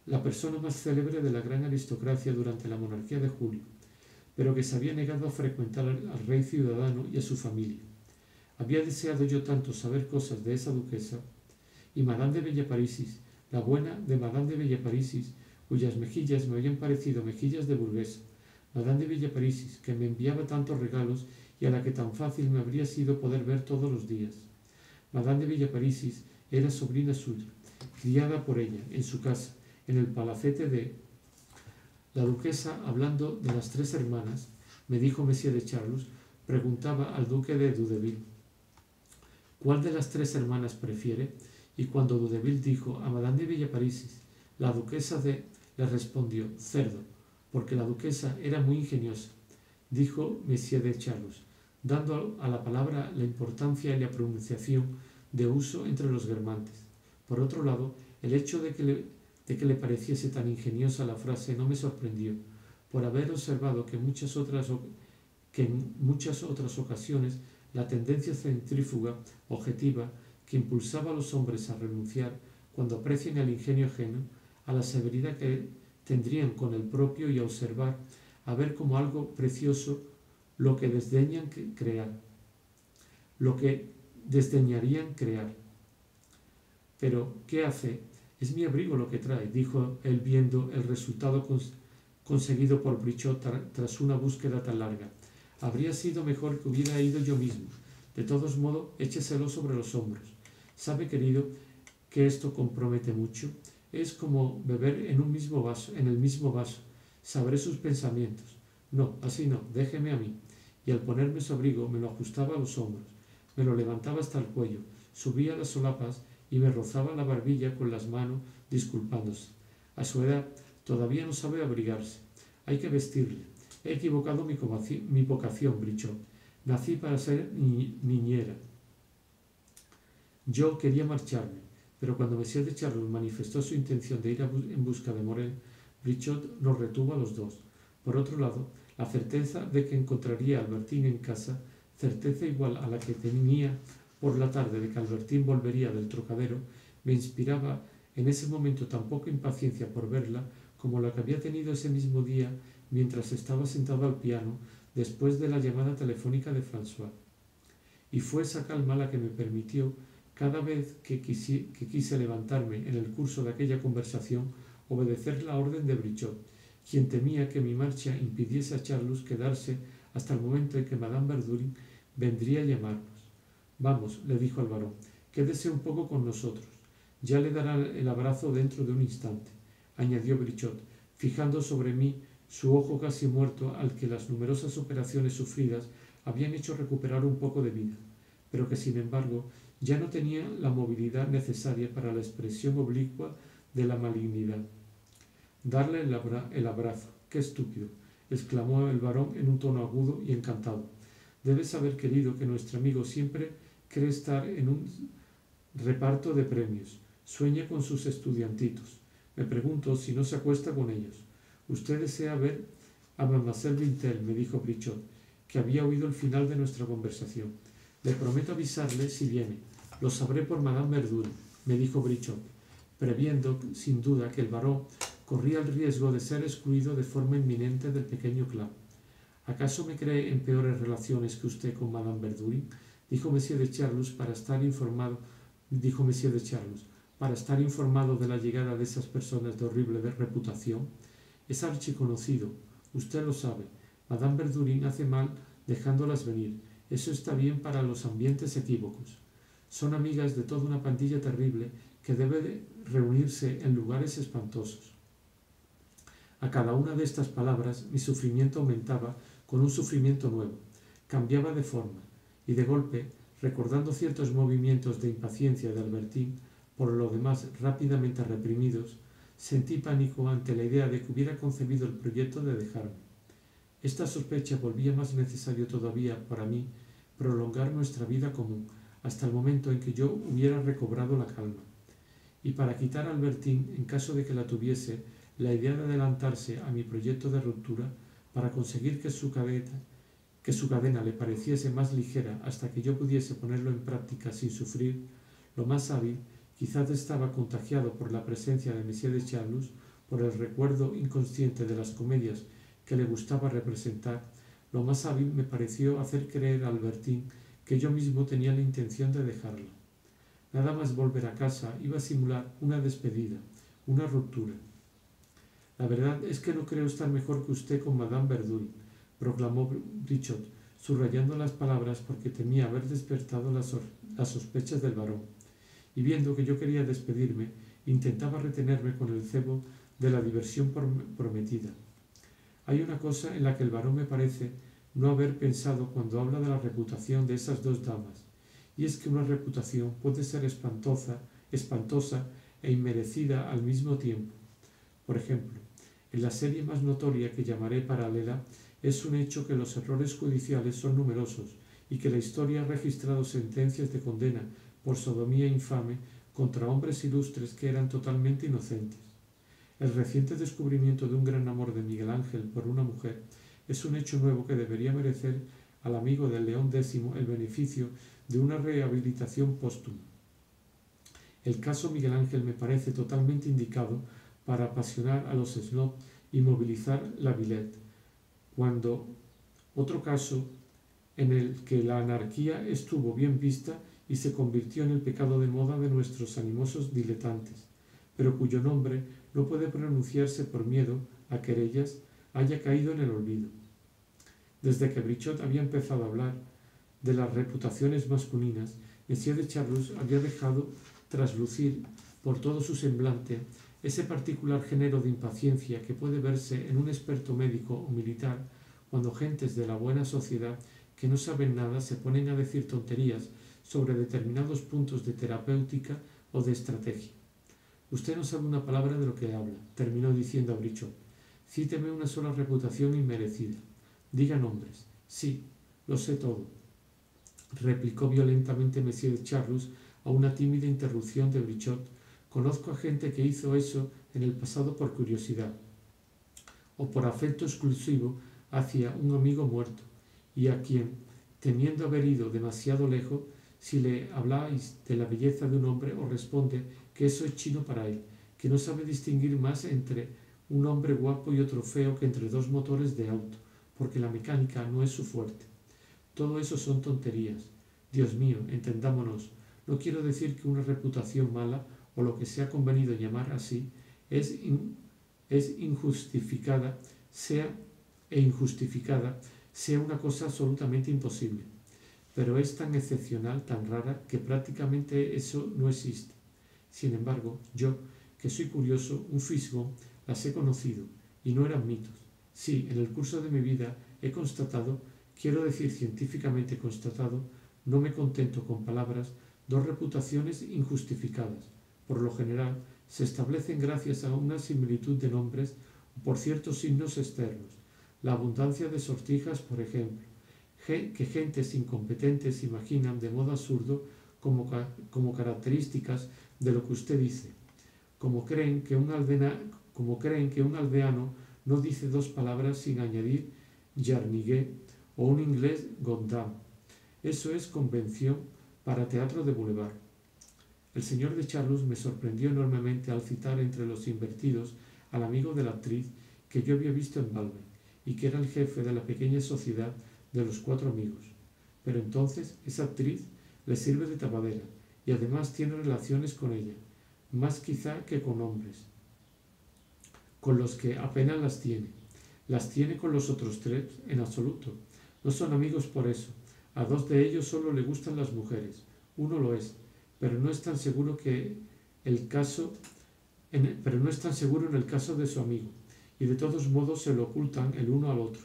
la persona más célebre de la gran aristocracia durante la monarquía de Julio, pero que se había negado a frecuentar al rey ciudadano y a su familia. Había deseado yo tanto saber cosas de esa duquesa, y Madame de Villeparisis, la buena de Madame de Villeparisis, cuyas mejillas me habían parecido mejillas de burguesa, Madame de Villeparisis, que me enviaba tantos regalos y a la que tan fácil me habría sido poder ver todos los días. Madame de Villeparisis era sobrina suya, criada por ella, en su casa, en el palacete de... La duquesa, hablando de las tres hermanas, me dijo Monsieur de Charlus, preguntaba al duque de Dudeville, ¿cuál de las tres hermanas prefiere? Y cuando Dudeville dijo a Madame de Villeparisis, la duquesa de... le respondió, cerdo, porque la duquesa era muy ingeniosa, dijo Monsieur de Charlus, dando a la palabra la importancia y la pronunciación de uso entre los guermantes. Por otro lado, el hecho de que le pareciese tan ingeniosa la frase no me sorprendió, por haber observado que en muchas otras ocasiones la tendencia centrífuga objetiva que impulsaba a los hombres a renunciar, cuando aprecian el ingenio ajeno, a la severidad que tendrían con el propio y a observar, a ver como algo precioso lo que desdeñarían crear. Pero, ¿qué hace? Es mi abrigo lo que trae, dijo él viendo el resultado conseguido por Brichot tras una búsqueda tan larga. Habría sido mejor que hubiera ido yo mismo. De todos modos, écheselo sobre los hombros. ¿Sabe, querido, que esto compromete mucho? Es como beber en el mismo vaso. Sabré sus pensamientos. No, así no, déjeme a mí. Y al ponerme su abrigo me lo ajustaba a los hombros, me lo levantaba hasta el cuello, subía las solapas y me rozaba la barbilla con las manos, disculpándose. A su edad todavía no sabe abrigarse. Hay que vestirle. He equivocado mi vocación, Brichot. Nací para ser niñera. Yo quería marcharme, pero cuando Monsieur de Charlus manifestó su intención de ir en busca de Morel, Brichot nos retuvo a los dos. Por otro lado, la certeza de que encontraría a Albertine en casa, certeza igual a la que tenía por la tarde de que Albertine volvería del Trocadero, me inspiraba en ese momento tan poca impaciencia por verla como la que había tenido ese mismo día mientras estaba sentado al piano después de la llamada telefónica de François. Y fue esa calma la que me permitió Cada vez que quise levantarme en el curso de aquella conversación, obedecer la orden de Brichot, quien temía que mi marcha impidiese a Charlus quedarse hasta el momento en que Madame Verdurin vendría a llamarnos. Vamos, le dijo al barón, quédese un poco con nosotros. Ya le dará el abrazo dentro de un instante, añadió Brichot, fijando sobre mí su ojo casi muerto al que las numerosas operaciones sufridas habían hecho recuperar un poco de vida, pero que sin embargo ya no tenía la movilidad necesaria para la expresión oblicua de la malignidad. Darle el abrazo, qué estúpido, exclamó el barón en un tono agudo y encantado. Debes haber querido que nuestro amigo siempre cree estar en un reparto de premios, sueña con sus estudiantitos. Me pregunto si no se acuesta con ellos. Usted desea ver a Mademoiselle Bintel, me dijo Brichot, que había oído el final de nuestra conversación. Le prometo avisarle si viene. Lo sabré por Madame Verdurin, me dijo Brichot, previendo sin duda que el barón corría el riesgo de ser excluido de forma inminente del pequeño clan. ¿Acaso me cree en peores relaciones que usted con Madame Verdurin? Dijo Monsieur de Charlus para estar informado de la llegada de esas personas de horrible reputación. Es archiconocido, usted lo sabe. Madame Verdurin hace mal dejándolas venir. Eso está bien para los ambientes equívocos. Son amigas de toda una pandilla terrible que debe de reunirse en lugares espantosos. A cada una de estas palabras mi sufrimiento aumentaba con un sufrimiento nuevo, cambiaba de forma, y de golpe, recordando ciertos movimientos de impaciencia de Albertín, por lo demás rápidamente reprimidos, sentí pánico ante la idea de que hubiera concebido el proyecto de dejarme. Esta sospecha volvía más necesario todavía para mí prolongar nuestra vida común hasta el momento en que yo hubiera recobrado la calma. Y para quitar a Albertín, en caso de que la tuviese, la idea de adelantarse a mi proyecto de ruptura para conseguir que su cadena le pareciese más ligera hasta que yo pudiese ponerlo en práctica sin sufrir, lo más hábil, quizás estaba contagiado por la presencia de Monsieur de Charlus, por el recuerdo inconsciente de las comedias que le gustaba representar, lo más hábil me pareció hacer creer a Albertín que yo mismo tenía la intención de dejarla. Nada más volver a casa iba a simular una despedida, una ruptura. La verdad es que no creo estar mejor que usted con Madame Verdurin, proclamó Brichot, subrayando las palabras porque temía haber despertado las sospechas del barón, y viendo que yo quería despedirme, intentaba retenerme con el cebo de la diversión prometida. Hay una cosa en la que el barón me parece no haber pensado cuando habla de la reputación de esas dos damas, y es que una reputación puede ser espantosa e inmerecida al mismo tiempo. Por ejemplo, en la serie más notoria que llamaré paralela, es un hecho que los errores judiciales son numerosos y que la historia ha registrado sentencias de condena por sodomía infame contra hombres ilustres que eran totalmente inocentes. El reciente descubrimiento de un gran amor de Miguel Ángel por una mujer es un hecho nuevo que debería merecer al amigo del León X el beneficio de una rehabilitación póstuma. El caso Miguel Ángel me parece totalmente indicado para apasionar a los snob y movilizar la Villette, cuando otro caso en el que la anarquía estuvo bien vista y se convirtió en el pecado de moda de nuestros animosos diletantes, pero cuyo nombre no puede pronunciarse por miedo a querellas, haya caído en el olvido. Desde que Brichot había empezado a hablar de las reputaciones masculinas, Monsieur de Charlus había dejado traslucir por todo su semblante ese particular género de impaciencia que puede verse en un experto médico o militar cuando gentes de la buena sociedad que no saben nada se ponen a decir tonterías sobre determinados puntos de terapéutica o de estrategia. Usted no sabe una palabra de lo que habla, terminó diciendo a Brichot. Cíteme una sola reputación inmerecida. Diga nombres. Sí, lo sé todo, replicó violentamente Monsieur de Charlus a una tímida interrupción de Brichot. Conozco a gente que hizo eso en el pasado por curiosidad o por afecto exclusivo hacia un amigo muerto, y a quien, temiendo haber ido demasiado lejos, si le habláis de la belleza de un hombre, os responde que eso es chino para él, que no sabe distinguir más entre un hombre guapo y otro feo que entre dos motores de auto, porque la mecánica no es su fuerte. Todo eso son tonterías. Dios mío, entendámonos, No quiero decir que una reputación mala, o lo que se ha convenido llamar así, es injustificada, sea una cosa absolutamente imposible. Pero es tan excepcional, tan rara, que prácticamente eso no existe. Sin embargo, yo, que soy curioso, un fisgón, las he conocido, y no eran mitos. Sí, en el curso de mi vida he constatado, quiero decir científicamente constatado, no me contento con palabras, dos reputaciones injustificadas. Por lo general, se establecen gracias a una similitud de nombres o por ciertos signos externos. La abundancia de sortijas, por ejemplo, que gentes incompetentes imaginan de modo absurdo como características de lo que usted dice, como creen que un aldeano no dice dos palabras sin añadir jarnigué o un inglés goddamn. Eso es convención para teatro de boulevard. El señor de Charlus me sorprendió enormemente al citar entre los invertidos al amigo de la actriz que yo había visto en Balme y que era el jefe de la pequeña sociedad de los 4 amigos. Pero entonces esa actriz le sirve de tapadera y además tiene relaciones con ella, más quizá que con hombres, con los que apenas las tiene. Las tiene con los otros 3 en absoluto. No son amigos por eso. A 2 de ellos solo le gustan las mujeres. Uno lo es, pero no es tan seguro pero no es tan seguro en el caso de su amigo, y de todos modos se lo ocultan el uno al otro.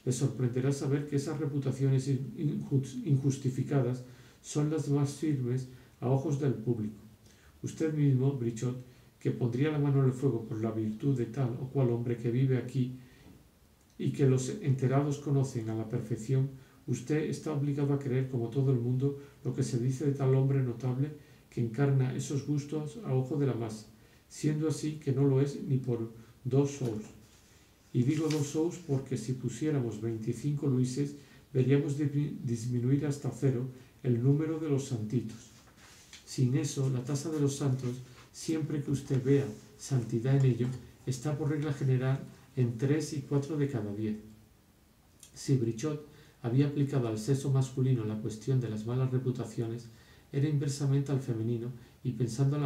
Le sorprenderá saber que esas reputaciones injustificadas son las más firmes a ojos del público. Usted mismo, Brichot, que pondría la mano en el fuego por la virtud de tal o cual hombre que vive aquí y que los enterados conocen a la perfección, usted está obligado a creer, como todo el mundo, lo que se dice de tal hombre notable que encarna esos gustos a ojo de la masa, siendo así que no lo es ni por 2 sous. Y digo 2 sous porque si pusiéramos 25 luises, veríamos disminuir hasta 0 el número de los santitos. Sin eso, la tasa de los santos, siempre que usted vea santidad en ello, está por regla general en 3 y 4 de cada 10. Si Brichot había aplicado al sexo masculino la cuestión de las malas reputaciones, era inversamente al femenino, y pensando en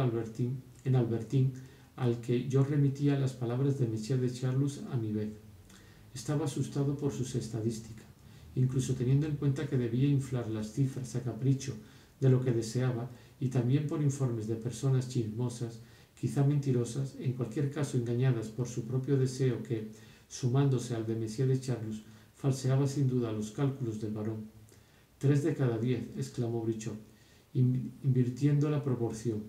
Albertín, al que yo remitía las palabras de Monsieur de Charlus a mi vez. Estaba asustado por sus estadísticas, incluso teniendo en cuenta que debía inflar las cifras a capricho de lo que deseaba, y también por informes de personas chismosas, quizá mentirosas, en cualquier caso engañadas por su propio deseo que, sumándose al de Monsieur de Charlus, falseaba sin duda los cálculos del varón. 3 de cada 10, exclamó Brichot, invirtiendo la proporción.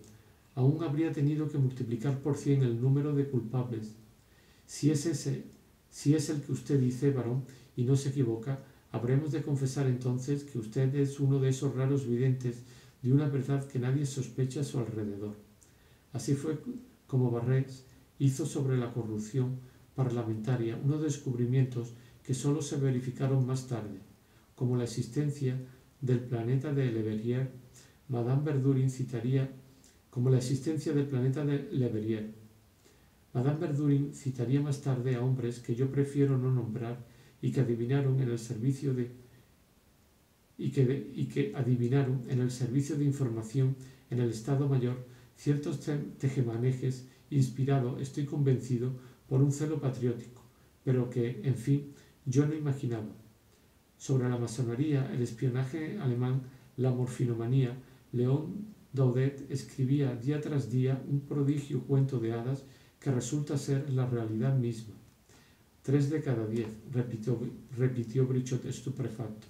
Aún habría tenido que multiplicar por 100 el número de culpables. Si es el que usted dice, varón, y no se equivoca, habremos de confesar entonces que usted es uno de esos raros videntes de una verdad que nadie sospecha a su alrededor. Así fue como Barrés hizo sobre la corrupción parlamentaria unos descubrimientos que sólo se verificaron más tarde, como la existencia del planeta de Leverrier. Madame Verdurin citaría más tarde a hombres que yo prefiero no nombrar y que adivinaron en el servicio de información en el Estado Mayor ciertos tejemanejes inspirado, estoy convencido, por un celo patriótico, pero que, en fin, yo no imaginaba. Sobre la masonería, el espionaje alemán, la morfinomanía, León Daudet escribía día tras día un prodigio cuento de hadas que resulta ser la realidad misma. 3 de cada 10, repitió Brichot estupefacto.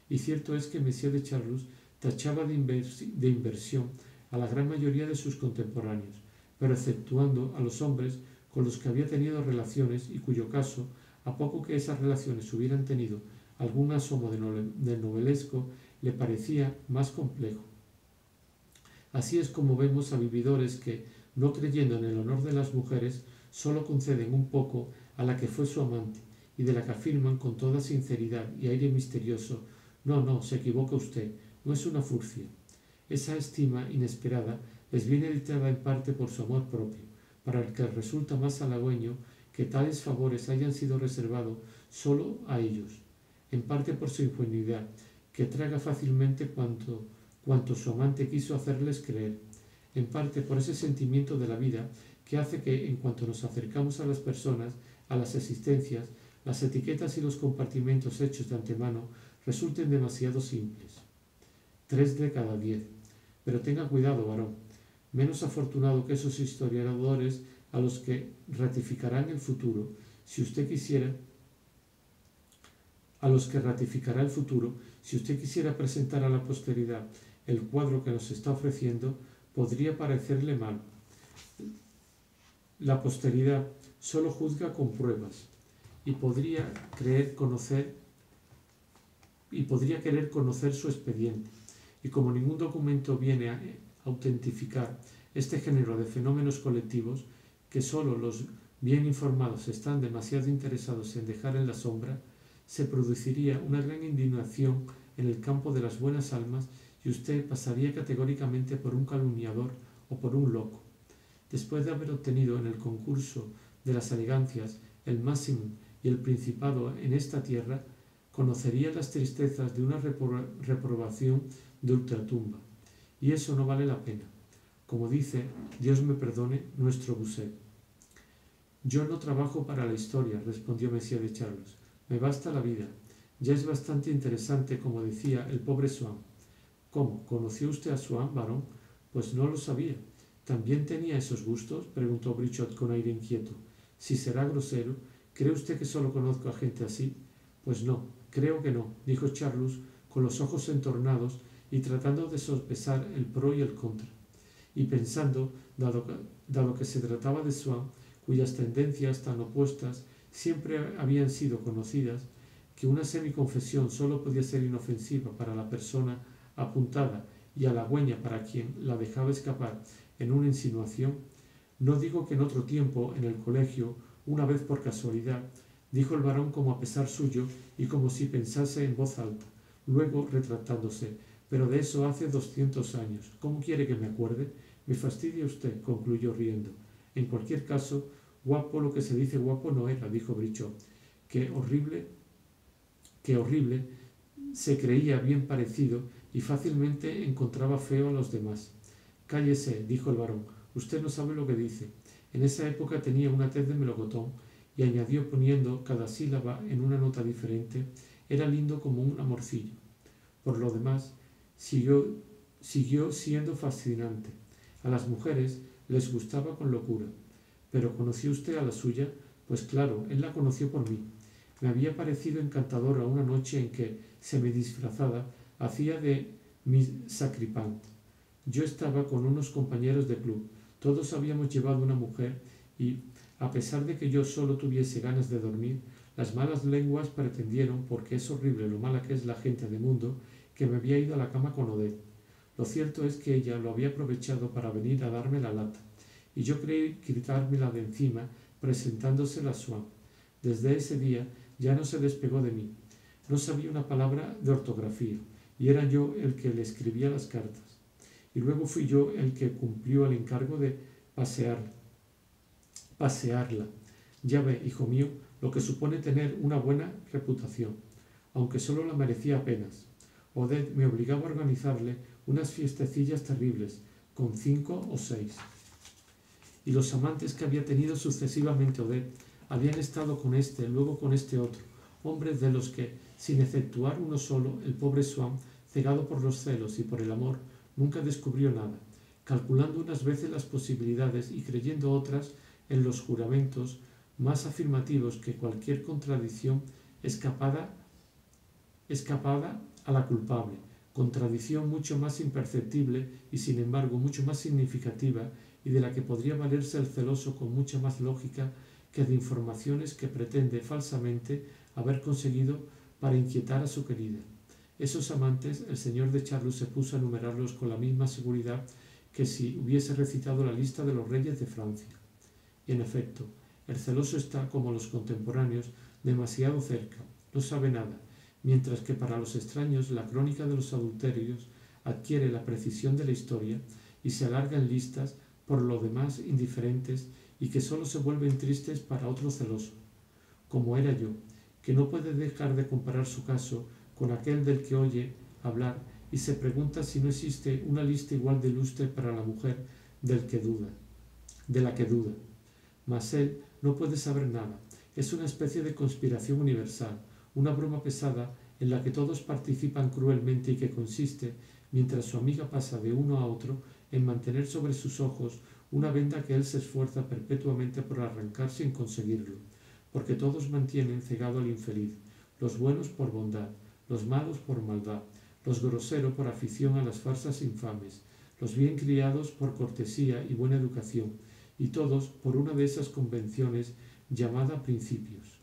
Y cierto es que Monsieur de Charlus tachaba de inversión a la gran mayoría de sus contemporáneos, pero exceptuando a los hombres con los que había tenido relaciones y cuyo caso, a poco que esas relaciones hubieran tenido algún asomo de novelesco, le parecía más complejo. Así es como vemos a vividores que, no creyendo en el honor de las mujeres, sólo conceden un poco a la que fue su amante, y de la que afirman con toda sinceridad y aire misterioso: no, se equivoca usted, no es una furcia. Esa estima inesperada les viene dictada en parte por su amor propio, para el que resulta más halagüeño que tales favores hayan sido reservados sólo a ellos, en parte por su ingenuidad, que traga fácilmente cuanto cuanto su amante quiso hacerles creer, en parte por ese sentimiento de la vida que hace que, en cuanto nos acercamos a las personas, a las existencias, las etiquetas y los compartimentos hechos de antemano resulten demasiado simples. 3 de cada 10. Pero tenga cuidado, varón. Menos afortunado que esos historiadores a los que ratificarán el futuro, si usted quisiera, a los que ratificará el futuro, si usted quisiera presentar a la posteridad el cuadro que nos está ofreciendo, podría parecerle mal. La posteridad solo juzga con pruebas y podría querer conocer su expediente. Y como ningún documento viene a autentificar este género de fenómenos colectivos, que solo los bien informados están demasiado interesados en dejar en la sombra, se produciría una gran indignación en el campo de las buenas almas y usted pasaría categóricamente por un calumniador o por un loco. Después de haber obtenido en el concurso de las elegancias el máximo y el principado en esta tierra, conocería las tristezas de una reprobación de ultratumba. Y eso no vale la pena. Como dice, Dios me perdone, nuestro Bossuet. Yo no trabajo para la historia, respondió Monsieur de Charlus. Me basta la vida. Ya es bastante interesante, como decía el pobre Swann. ¿Cómo? ¿Conoció usted a Swann, varón? Pues no lo sabía. ¿También tenía esos gustos? Preguntó Brichot con aire inquieto. Si será grosero, ¿cree usted que solo conozco a gente así? Pues no, creo que no, dijo Charlus con los ojos entornados y tratando de sopesar el pro y el contra. Y pensando, dado que se trataba de Swann, cuyas tendencias tan opuestas siempre habían sido conocidas, que una semiconfesión solo podía ser inofensiva para la persona apuntada y halagüeña para quien la dejaba escapar en una insinuación, no digo que en otro tiempo, en el colegio, una vez por casualidad, dijo el varón como a pesar suyo y como si pensase en voz alta, luego retractándose, pero de eso hace 200 años. ¿Cómo quiere que me acuerde? Me fastidia usted, concluyó riendo. En cualquier caso, guapo lo que se dice guapo no era, dijo Brichot. Qué horrible, se creía bien parecido y fácilmente encontraba feo a los demás. Cállese, dijo el varón, usted no sabe lo que dice. En esa época tenía una tez de melocotón, y añadió poniendo cada sílaba en una nota diferente, era lindo como un amorcillo. Por lo demás, siguió siendo fascinante. A las mujeres les gustaba con locura. ¿Pero conoció usted a la suya? Pues claro, él la conoció por mí. Me había parecido encantadora una noche en que, semidisfrazada, hacía de Miss Sacripant. Yo estaba con unos compañeros de club. Todos habíamos llevado una mujer y, a pesar de que yo solo tuviese ganas de dormir, las malas lenguas pretendieron, porque es horrible lo mala que es la gente de mundo, que me había ido a la cama con Odette. Lo cierto es que ella lo había aprovechado para venir a darme la lata, y yo creí quitármela de encima presentándosela a Swann. Desde ese día ya no se despegó de mí. No sabía una palabra de ortografía, y era yo el que le escribía las cartas. Y luego fui yo el que cumplió el encargo de pasearla. Ya ve, hijo mío, lo que supone tener una buena reputación, aunque solo la merecía apenas. Odette me obligaba a organizarle unas fiestecillas terribles, con 5 o 6. Y los amantes que había tenido sucesivamente Odette habían estado con este, luego con este otro, hombres de los que, sin efectuar uno solo, el pobre Swann, cegado por los celos y por el amor, nunca descubrió nada, calculando unas veces las posibilidades y creyendo otras en los juramentos más afirmativos que cualquier contradicción escapada a la culpable, contradicción mucho más imperceptible y sin embargo mucho más significativa y de la que podría valerse el celoso con mucha más lógica que de informaciones que pretende falsamente haber conseguido para inquietar a su querida. Esos amantes, el señor de Charlus se puso a enumerarlos con la misma seguridad que si hubiese recitado la lista de los reyes de Francia. Y en efecto, el celoso está, como los contemporáneos, demasiado cerca, no sabe nada, mientras que para los extraños la crónica de los adulterios adquiere la precisión de la historia y se alarga en listas por lo demás indiferentes y que sólo se vuelven tristes para otro celoso, como era yo, que no puede dejar de comparar su caso con aquel del que oye hablar y se pregunta si no existe una lista igual de ilustre para la mujer de la que duda. Mas él no puede saber nada. Es una especie de conspiración universal, una broma pesada en la que todos participan cruelmente y que consiste, mientras su amiga pasa de uno a otro, en mantener sobre sus ojos una venda que él se esfuerza perpetuamente por arrancar sin conseguirlo, porque todos mantienen cegado al infeliz, los buenos por bondad, los malos por maldad, los groseros por afición a las farsas infames, los bien criados por cortesía y buena educación, y todos por una de esas convenciones llamada principios.